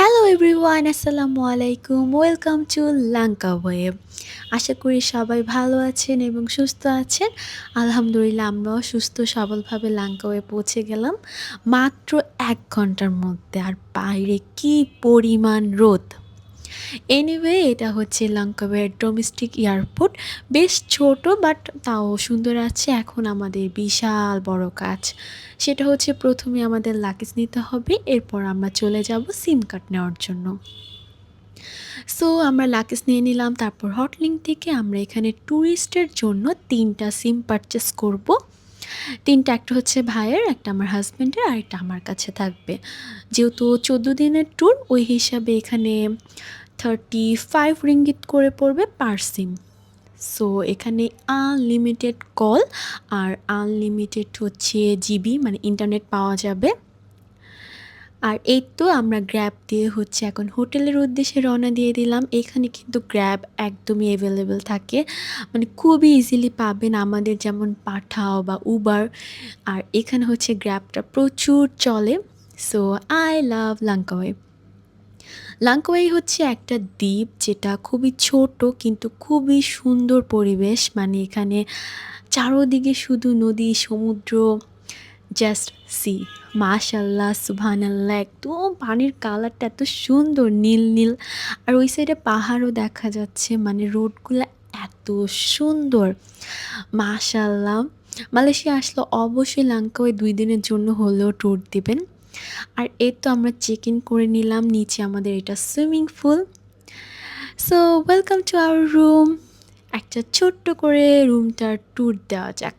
Hello everyone, আসসালামু আলাইকুম। Welcome to Lanka web. আশা করি সবাই ভালো আছেন এবং সুস্থ আছেন। আলহামদুলিল্লাহ আমরাও সুস্থ সবলভাবে লাঙ্কা ওয়ে পৌঁছে গেলাম মাত্র ১ ঘন্টার মধ্যে। আর বাইরে কি পরিমাণ রোদ! এনিওয়ে এটা হচ্ছে লাঙ্কাওয়ের ডোমেস্টিক এয়ারপোর্ট। বেশ ছোট বাট তাও সুন্দর আছে। এখন আমাদের বিশাল বড় কাজ। সেটা হচ্ছে প্রথমে আমাদের লাগেজ নিতে হবে, এরপর আমরা চলে যাব সিম কার্ড নেওয়ার জন্য। সো আমরা লাগেজ নিয়ে নিলাম, তারপর হটলিঙ্ক থেকে আমরা এখানে ট্যুরিস্টের জন্য ৩টা সিম পারচেস করব। ৩টা, একটা হচ্ছে ভাইয়ের, একটা আমার হাজব্যান্ডের, আর একটা আমার কাছে থাকবে। যেহেতু ১৪ দিনের ট্যুর, ওই হিসাবে এখানে 35 রিঙ্গিট করে পড়বে পার সিম। সো এখানে আনলিমিটেড কল আর আনলিমিটেড হচ্ছে জিবি মানে ইন্টারনেট পাওয়া যাবে। আর এই তো আমরা গ্র্যাব দিয়ে হচ্ছে এখন হোটেলের উদ্দেশ্যে রওনা দিয়ে দিলাম। এখানে কিন্তু গ্র্যাব একদমই অ্যাভেলেবেল থাকে, মানে খুবই ইজিলি পাবেন, আমাদের যেমন পাঠাও বা উবার। আর এখানে হচ্ছে গ্র্যাবটা প্রচুর চলে। So I love লাঙ্কাওয়ে। লাঙ্কাওয়ে হচ্ছে একটা দ্বীপ যেটা খুবই ছোট কিন্তু খুবই সুন্দর পরিবেশ। মানে এখানে চারোদিকে শুধু নদী, সমুদ্র, জাস্ট সি। মাশাল্লাহ, সুবহানাল্লাহ, একদম পানির কালারটা এত সুন্দর নীল নীল। আর ওই সাইডে পাহাড়ও দেখা যাচ্ছে, মানে রোডগুলো এত সুন্দর। মাশাল্লাহ, মালয়েশিয়া আসলে অবশ্যই লাঙ্কাওয়ে ২ দিনের জন্য হলেও ট্যুর দিবেন। আর এই তো আমরা চেক ইন করে নিলাম, নিচে আমাদের এটা swimming pool. So welcome to our room. একটা ছোট্ট করে রুমটার ট্যুর দেওয়া যাক।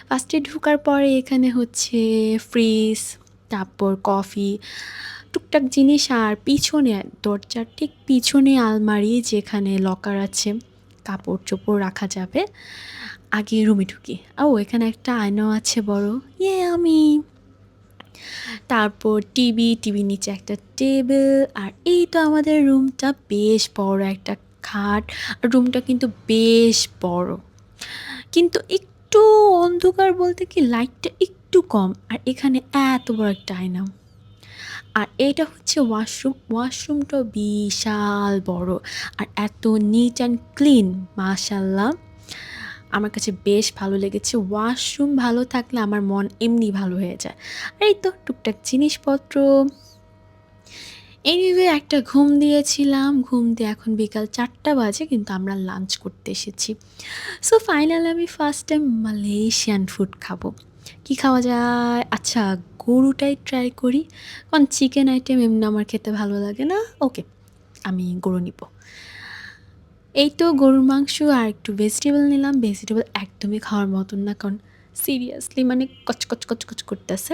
ফার্স্টে ঢোকার পরে এখানে হচ্ছে ফ্রিজ, তারপর কফি, টুকটাক জিনিস, আর পিছনে দরজার ঠিক পিছনে আলমারি যেখানে লকার আছে, কাপড় চোপড় রাখা যাবে। আগে রুমে ঢুকি। ও এখানে একটা আয়নাও আছে বড়, ইয়ে আমি। তারপর টিভির নিচে একটা টেবিল। আর এই তো আমাদের রুমটা, বেশ বড় একটা খাট। আর রুমটা কিন্তু বেশ বড়, কিন্তু একটু অন্ধকার বলতে কি লাইটটা একটু কম। আর এখানে এত বড় একটা আয়না। আর এটা হচ্ছে ওয়াশরুমটা বিশাল বড় আর এত নিট অ্যান্ড ক্লিন। মাশাল্লাহ, আমার কাছে বেশ ভালো লেগেছে। ওয়াশরুম ভালো থাকলে আমার মন এমনি ভালো হয়ে যায়। আর এই তো টুকটাক জিনিসপত্র। এনিওয়ে একটা ঘুম দিয়েছিলাম, ঘুম দিয়ে এখন বিকাল ৪টা বাজে, কিন্তু আমরা লাঞ্চ করতে এসেছি। সো ফাইনাল আমি ফার্স্ট টাইম মালয়েশিয়ান ফুড খাবো। কি খাওয়া যায়? আচ্ছা, গরুটাই ট্রাই করি, কারণ চিকেন আইটেম এমনি আমার খেতে ভালো লাগে না। ওকে, আমি গরু নিব। এই তো গরুর মাংস আর একটু ভেজিটেবল নিলাম। ভেজিটেবল একদমই খাওয়ার মতন না, কারণ সিরিয়াসলি মানে কচকচ করতেছে।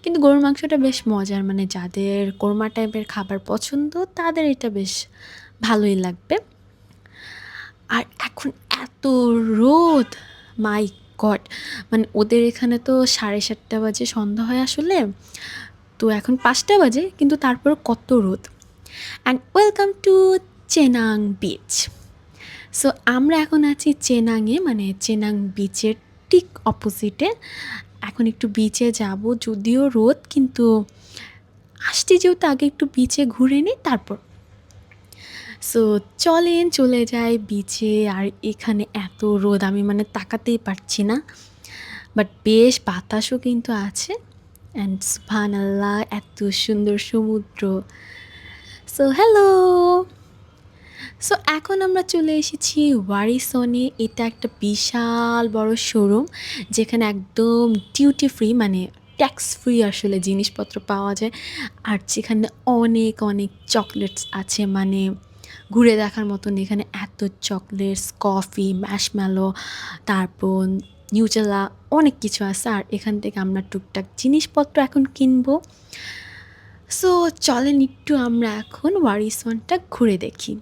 কিন্তু গরুর মাংসটা বেশ মজার, মানে যাদের কোরমা টাইপের খাবার পছন্দ তাদের এটা বেশ ভালোই লাগবে। আর এখন এত রোদ, মাই গড! মানে ওদের এখানে তো 7:30 বাজে সন্ধ্যা হয় আসলে, তো এখন 5টা বাজে, কিন্তু তারপর কত রোদ। And welcome to Cenang beach. So আমরা এখন আছি চেনাংয়ে, মানে চেনাং বিচের ঠিক অপোজিটে। এখন একটু বিচে যাব, যদিও রোদ, কিন্তু আসতে যেহেতু আগে একটু বিচে ঘুরে নিই তারপর। সো চলেন চলে যাই বিচে। আর এখানে এত রোদ আমি মানে তাকাতেই পারছি না, বাট বেশ বাতাসও কিন্তু আছে। অ্যান্ড সুবহানাল্লাহ, এত সুন্দর সমুদ্র। So hello. সো এখন আমরা চলে এসেছি ওয়ারিসনে। এটা একটা বিশাল বড় শোরুম, যেখানে একদম ডিউটি ফ্রি মানে ট্যাক্স ফ্রি আসলে জিনিসপত্র পাওয়া যায়। আর যেখানে অনেক অনেক চকলেটস আছে, মানে ঘুরে দেখার মতন। এখানে এত চকলেটস, কফি, ম্যাশমেলো, তারপর নিউটেলা, অনেক কিছু আছে। আর এখান থেকে আমরা টুকটাক জিনিসপত্র এখন কিনবো। সো চলেন একটু আমরা এখন ওয়ারিসনটা ঘুরে দেখি।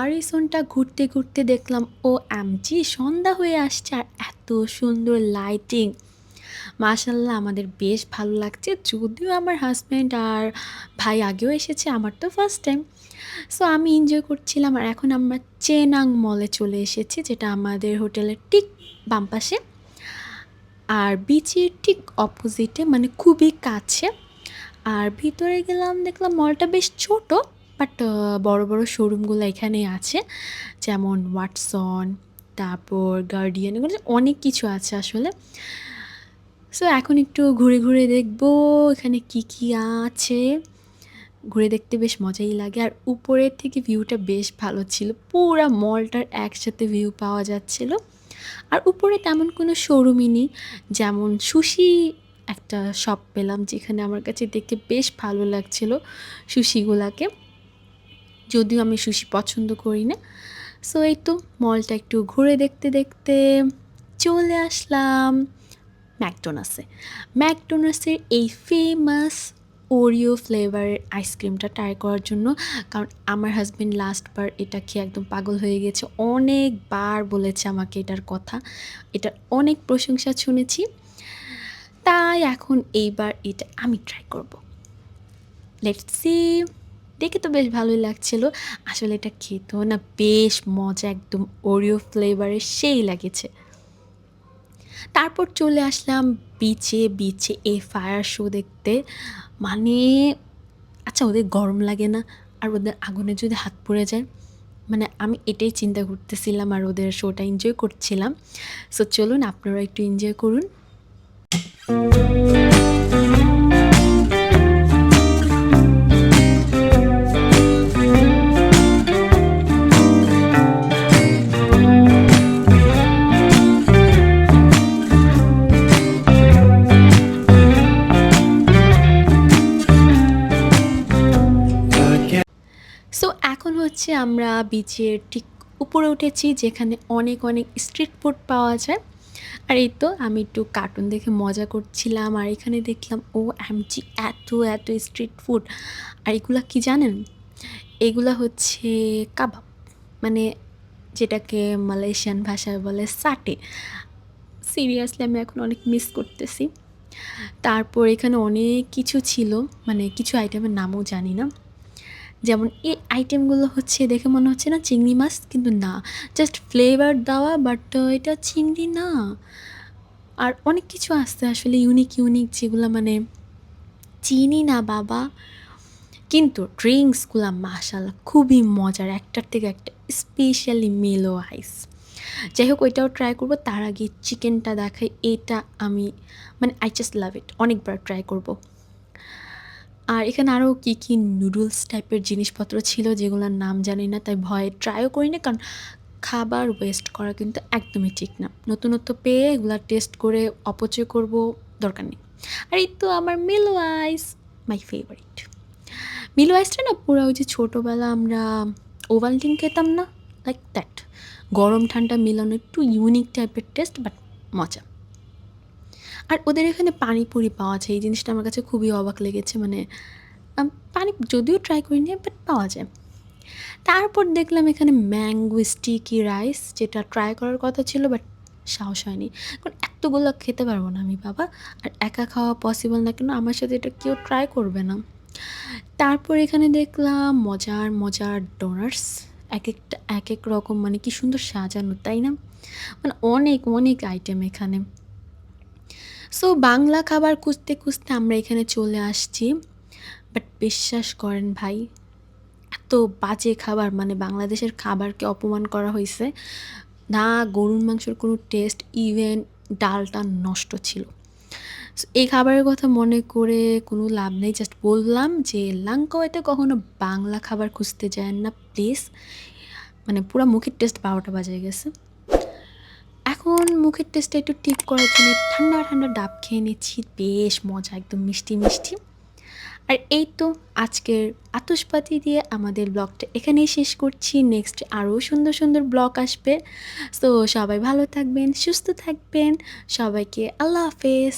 হরিজনটা ঘুরতে, ঘুরতে দেখলাম OMG সন্ধ্যা হয়ে আসছে আর এত সুন্দর লাইটিং। মাশাআল্লাহ আমাদের বেশ ভালো লাগছে। যদিও আমার হাসব্যান্ড আর ভাই আগেও এসেছে, আমার তো ফার্স্ট টাইম। সো আমি এনজয় করছিলাম আর এখন আমরা চেনাং মলে চলে এসেছি, যেটা আমাদের হোটেলের ঠিক বাম পাশে। আর বিচের ঠিক অপোজিটে, মানে খুবই কাছে। আর ভিতরে গেলাম, দেখলাম মলটা বেশ ছোট, বাট বড় বড় শোরুমগুলো এখানেই আছে, যেমন ওয়াটসন, তারপর গার্ডিয়ান, এগুলো অনেক কিছু আছে আসলে। সো এখন একটু ঘুরে ঘুরে দেখবো এখানে কি কি আছে। ঘুরে দেখতে বেশ মজাই লাগে আর উপরের থেকে ভিউটা বেশ ভালো ছিল, পুরা মলটার একসাথে ভিউ পাওয়া যাচ্ছিল। আর উপরে তেমন কোনো শোরুমই নেই, যেমন সুশি একটা শপ পেলাম, যেখানে আমার কাছে দেখতে বেশ ভালো লাগছিল সুশিগুলাকে, যদিও আমি সুশি পছন্দ করি না। সো এই তো মলটা একটু ঘুরে দেখতে দেখতে চলে আসলাম ম্যাকডোনাল্ডসে। ম্যাকডোনাল্ডসের এই ফেমাস ওরিও ফ্লেভারের আইসক্রিমটা ট্রাই করার জন্য, কারণ আমার হাজব্যান্ড লাস্টবার এটা খেয়ে একদম পাগল হয়ে গেছে, অনেকবার বলেছে আমাকে এটার কথা, এটার অনেক প্রশংসা শুনেছি। তাই এখন এইবার এটা আমি ট্রাই করব। Let's see. দেখে তো বেশ ভালোই লাগছিল, আসলে এটা খেতেও না বেশ মজা, একদম ওরিও ফ্লেভারের সেই লাগেছে। তারপর চলে আসলাম বিচে। বিচে এই ফায়ার শো দেখতে, মানে আচ্ছা ওদের গরম লাগে না? আর ওদের আগুনে যদি হাত পুড়ে যায়, মানে আমি এটাই চিন্তা করতেছিলাম আর ওদের শোটা এনজয় করছিলাম। সো চলুন আপনারা একটু এনজয় করুন। সো এখন হচ্ছে আমরা বিচের ঠিক উপরে উঠেছি, যেখানে অনেক অনেক স্ট্রিট ফুড পাওয়া যায়। আর এই তো আমি একটু কার্টুন দেখে মজা করছিলাম আর এখানে দেখলাম OMG এত এত স্ট্রিট ফুড। আর এগুলা কি জানেন? এগুলা হচ্ছে কাবাব, মানে যেটাকে মালয়েশিয়ান ভাষায় বলে সাটে। সিরিয়াসলি আমি এখন অনেক মিস করতেছি। তারপর এখানে অনেক কিছু ছিল, মানে কিছু আইটেমের নামও জানি না। যেমন এই আইটেমগুলো হচ্ছে দেখে মনে হচ্ছে না চিংড়ি মাছ, কিন্তু না, জাস্ট ফ্লেভার দেওয়া, বাট এটা চিংড়ি না। আর অনেক কিছু আসছে আসলে ইউনিক ইউনিক, যেগুলো মানে চিনি না বাবা। কিন্তু ড্রিঙ্কসগুলো মাশাআল্লাহ খুবই মজার, একটার থেকে একটা, স্পেশালি মেলো আইস। যাই হোক ওইটাও ট্রাই করব, তার আগে চিকেনটা দেখাই। এটা আমি মানে আই জাস্ট লাভ ইট, অনেকবার ট্রাই করব। আর এখানে আরও কী কী নুডলস টাইপের জিনিসপত্র ছিল, যেগুলোর নাম জানি না, তাই ভয়ে ট্রাইও করি না, কারণ খাবার ওয়েস্ট করা কিন্তু একদমই ঠিক না। নতুনত্ব পেয়ে এগুলা টেস্ট করে অপচয় করব, দরকার নেই। আর এই তো আমার মিলো আইস, মাই ফেভারিট। মিলো আইসটা না পুরো ওই যে ছোটোবেলা আমরা ওভালটিন খেতাম না, লাইক দ্যাট, গরম ঠান্ডা মিলানো, একটু ইউনিক টাইপের টেস্ট, বাট মজা। আর ওদের এখানে পানিপুরি পাওয়া যায়, এই জিনিসটা আমার কাছে খুবই অবাক লেগেছে, মানে পানি যদিও ট্রাই করিনি, বাট পাওয়া যায়। তারপর দেখলাম এখানে ম্যাঙ্গো স্টিকি রাইস, যেটা ট্রাই করার কথা ছিল, বাট সাহস হয়নি, কারণ এতগুলো খেতে পারবো না আমি বাবা, আর একা খাওয়া পসিবল না, কেন আমার সাথে এটা কেউ ট্রাই করবে না। তারপর এখানে দেখলাম মজার মজার ডোনাটস, এক একটা এক এক রকম, মানে কি সুন্দর সাজানো তাই না, মানে অনেক অনেক আইটেম এখানে। সো বাংলা খাবার খুঁজতে খুঁজতে আমরা এখানে চলে আসছি, বাট বিশ্বাস করেন ভাই, এত বাজে খাবার, মানে বাংলাদেশের খাবারকে অপমান করা হয়েছে না, গরুর মাংসের কোনো টেস্ট, ইভেন ডালটা নষ্ট ছিল। সো এই খাবারের কথা মনে করে কোনো লাভ নেই, জাস্ট বললাম যে লাঙ্কাওয়েতে কখনো বাংলা খাবার খুঁজতে যায় না প্লিজ, মানে পুরো মুখের টেস্ট 12টা বাজে গেছে। এখন মুখের টেস্টটা একটু ঠিক করার জন্য ঠান্ডা ঠান্ডা ডাব খেয়ে নিচ্ছি, বেশ মজা, একদম মিষ্টি মিষ্টি। আর এই তো আজকের আতশবাজি দিয়ে আমাদের ব্লগটা এখানেই শেষ করছি। নেক্সট আরও সুন্দর সুন্দর ব্লগ আসবে। সো সবাই ভালো থাকবেন, সুস্থ থাকবেন, সবাইকে আল্লাহ হাফেজ।